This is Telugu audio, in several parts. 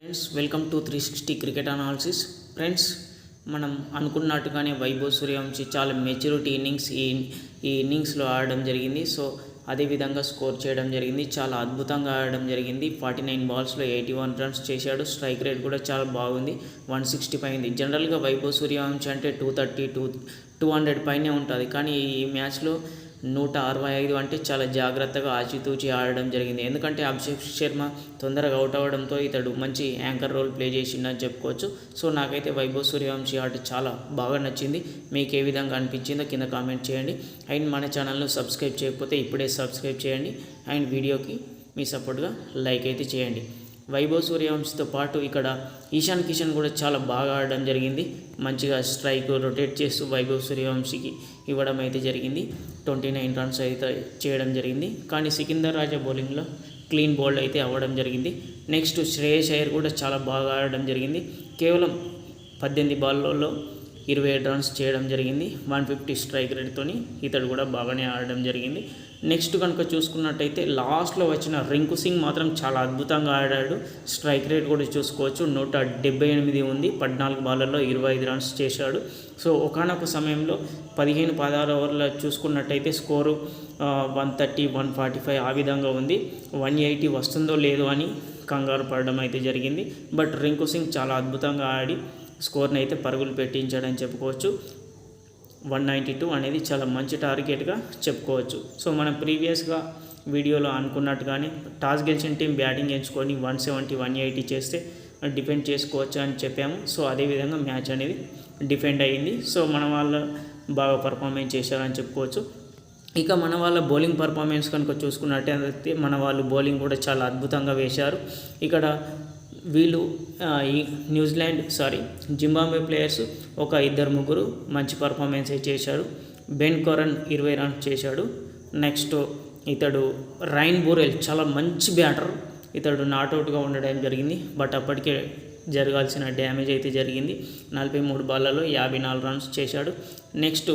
Friends welcome to 360 cricket analysis. Friends మనం అనుకున్నట్టుగానే వైభవ్ సూర్యవంశీ చాలా మెచ్యూరిటీ ఈ ఇన్నింగ్స్లో ఆడడం జరిగింది. సో అదేవిధంగా స్కోర్ చేయడం జరిగింది. చాలా అద్భుతంగా ఆడడం జరిగింది. 49 బాల్స్లో 81 రన్స్ చేశాడు. స్ట్రైక్ రేట్ కూడా చాలా బాగుంది, 160 పైంది. జనరల్గా వైభవ్ సూర్యవంశీ అంటే 200 పైనే ఉంటుంది, కానీ ఈ మ్యాచ్లో 165 అంటే చాలా జాగ్రత్తగా ఆచితూచి ఆడడం జరిగింది. ఎందుకంటే అభిషేక్ శర్మ తొందరగా అవుట్ అవ్వడంతో ఇతడు మంచి యాంకర్ రోల్ ప్లే చేసిందని చెప్పుకోవచ్చు. సో నాకైతే వైభవ్ సూర్యవంశీ ఆట చాలా బాగా నచ్చింది. మీకు ఏ విధంగా అనిపించిందో కింద కామెంట్ చేయండి. అండ్ మన ఛానల్ను సబ్స్క్రైబ్ చేయకపోతే ఇప్పుడే సబ్స్క్రైబ్ చేయండి. అండ్ వీడియోకి మీ సపోర్ట్గా లైక్ అయితే చేయండి. వైభవ్ సూర్యవంశీతో పాటు ఇక్కడ ఈశాన్ కిషన్ కూడా చాలా బాగా ఆడడం జరిగింది. మంచిగా స్ట్రైక్ రొటేట్ చేస్తూ వైభవ్ సూర్యవంశీకి ఇవ్వడం అయితే జరిగింది. 29 రన్స్ అయితే చేయడం జరిగింది. కానీ సికిందర్ రాజా బౌలింగ్లో క్లీన్ బౌల్డ్ అయితే అవ్వడం జరిగింది. నెక్స్ట్ శ్రేయస్ అయ్యర్ కూడా చాలా బాగా ఆడడం జరిగింది. కేవలం 18 బాల్లలో 27 రన్స్ చేయడం జరిగింది. 150 స్ట్రైక్ రేట్తో ఇతడు కూడా బాగానే ఆడడం జరిగింది. నెక్స్ట్ కనుక చూసుకున్నట్టయితే లాస్ట్లో వచ్చిన రింకు సింగ్ మాత్రం చాలా అద్భుతంగా ఆడాడు. స్ట్రైక్ రేట్ కూడా చూసుకోవచ్చు, 178 ఉంది. 14 బాళ్ళల్లో 25 రన్స్ చేశాడు. సో ఒకానొక సమయంలో 15-16 ఓవర్ల చూసుకున్నట్టయితే స్కోరు 130, 145 ఆ విధంగా ఉంది. 180 వస్తుందో లేదో అని కంగారు పడడం అయితే జరిగింది. బట్ రింకు సింగ్ చాలా అద్భుతంగా ఆడి స్కోర్ని అయితే పరుగులు పెట్టించాడని చెప్పుకోవచ్చు. 192 అనేది చాలా మంచి టార్గెట్గా చెప్పుకోవచ్చు. సో మనం ప్రీవియస్గా వీడియోలో అనుకున్నట్టుగానే టాస్ గెలిచిన టీం బ్యాటింగ్ ఎంచుకొని 170, 180 చేస్తే డిఫెండ్ చేసుకోవచ్చు అని చెప్పాము. సో అదేవిధంగా మ్యాచ్ అనేది డిఫెండ్ అయ్యింది. సో మన వాళ్ళు బాగా పర్ఫార్మెన్స్ చేశారని చెప్పుకోవచ్చు. ఇక మన వాళ్ళ బౌలింగ్ పర్ఫార్మెన్స్ కనుక చూసుకున్నట్టయితే మన వాళ్ళు బౌలింగ్ కూడా చాలా అద్భుతంగా వేశారు. ఇక్కడ వీళ్ళు జింబాబ్వే ప్లేయర్స్ ఒక 2-3 మంచి పర్ఫార్మెన్స్ చేశారు. బెన్ కొరన్ 20 రన్స్ చేశాడు. నెక్స్ట్ ఇతడు రైన్ బోరెల్ చాలా మంచి బ్యాటర్, ఇతడు నాట్అవుట్గా ఉండడం జరిగింది. బట్ అప్పటికే జరగాల్సిన డ్యామేజ్ అయితే జరిగింది. 43 బాళ్ళలో 54 రన్స్ చేశాడు. నెక్స్ట్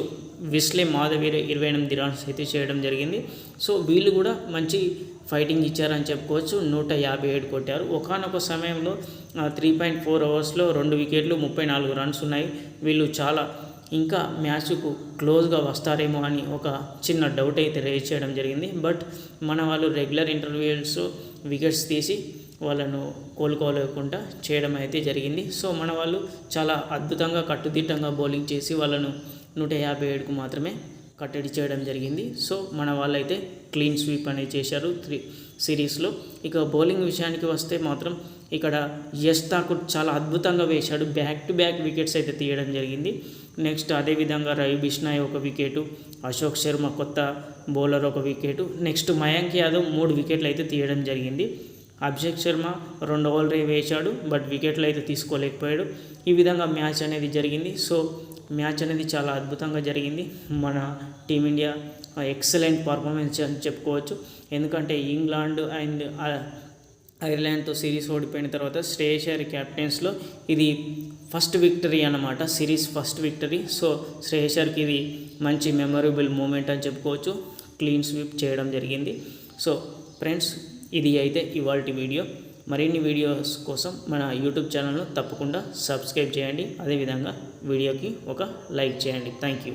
విస్లే మాధవీర్ 28 రన్స్ అయితే చేయడం జరిగింది. సో వీళ్ళు కూడా మంచి ఫైటింగ్ ఇచ్చారని చెప్పుకోవచ్చు. 157 కొట్టారు. ఒకానొక సమయంలో 3.4 ఓవర్స్లో 2 వికెట్లు 34 రన్స్ ఉన్నాయి. వీళ్ళు చాలా ఇంకా మ్యాచ్కు క్లోజ్గా వస్తారేమో అని ఒక చిన్న డౌట్ అయితే రేజ్ చేయడం జరిగింది. బట్ మన వాళ్ళు రెగ్యులర్ ఇంటర్వ్యూస్ వికెట్స్ తీసి వాళ్ళను కోలుకోలేకుండా చేయడం అయితే జరిగింది. సో మన వాళ్ళు చాలా అద్భుతంగా కట్టుదిట్టంగా బౌలింగ్ చేసి వాళ్ళను 157కు మాత్రమే కట్టడి చేయడం జరిగింది. సో మన వాళ్ళు అయితే క్లీన్ స్వీప్ అనేది చేశారు సిరీస్లో. ఇక బౌలింగ్ విషయానికి వస్తే మాత్రం ఇక్కడ యష్ ఠాకూర్ చాలా అద్భుతంగా వేశాడు. బ్యాక్ టు బ్యాక్ వికెట్స్ అయితే తీయడం జరిగింది. నెక్స్ట్ అదేవిధంగా రవి బిష్నాయ్ ఒక వికెటు, అశోక్ శర్మ కొత్త బౌలర్ ఒక వికెటు, నెక్స్ట్ మయాంక్ యాదవ్ 3 వికెట్లు అయితే తీయడం జరిగింది. అభిషేక్ శర్మ 2 ఓవర్లు వేశాడు, బట్ వికెట్లు అయితే తీసుకోలేకపోయాడు. ఈ విధంగా మ్యాచ్ అనేది జరిగింది. సో మ్యాచ్ అనేది చాలా అద్భుతంగా జరిగింది. మన టీమిండియా ఎక్సలెంట్ పర్ఫార్మెన్స్ అని చెప్పుకోవచ్చు. ఎందుకంటే ఇంగ్లాండ్ అండ్ ఐర్లాండ్తో సిరీస్ ఓడిపోయిన తర్వాత శ్రేయస్ అయ్యర్ క్యాప్టెన్స్లో ఇది ఫస్ట్ విక్టరీ అన్నమాట, series first victory. So Shreyas అయ్యర్కి ఇది మంచి మెమొరబుల్ మూమెంట్ అని చెప్పుకోవచ్చు. క్లీన్ స్వీప్ చేయడం జరిగింది. సో ఫ్రెండ్స్ ఇది అయితే ఇవాల్టి వీడియో. మరిన్ని వీడియోస్ కోసం మన యూట్యూబ్ ఛానల్ను తప్పకుండా సబ్స్క్రైబ్ చేయండి. అదేవిధంగా వీడియోకి ఒక లైక్ చేయండి. Thank you.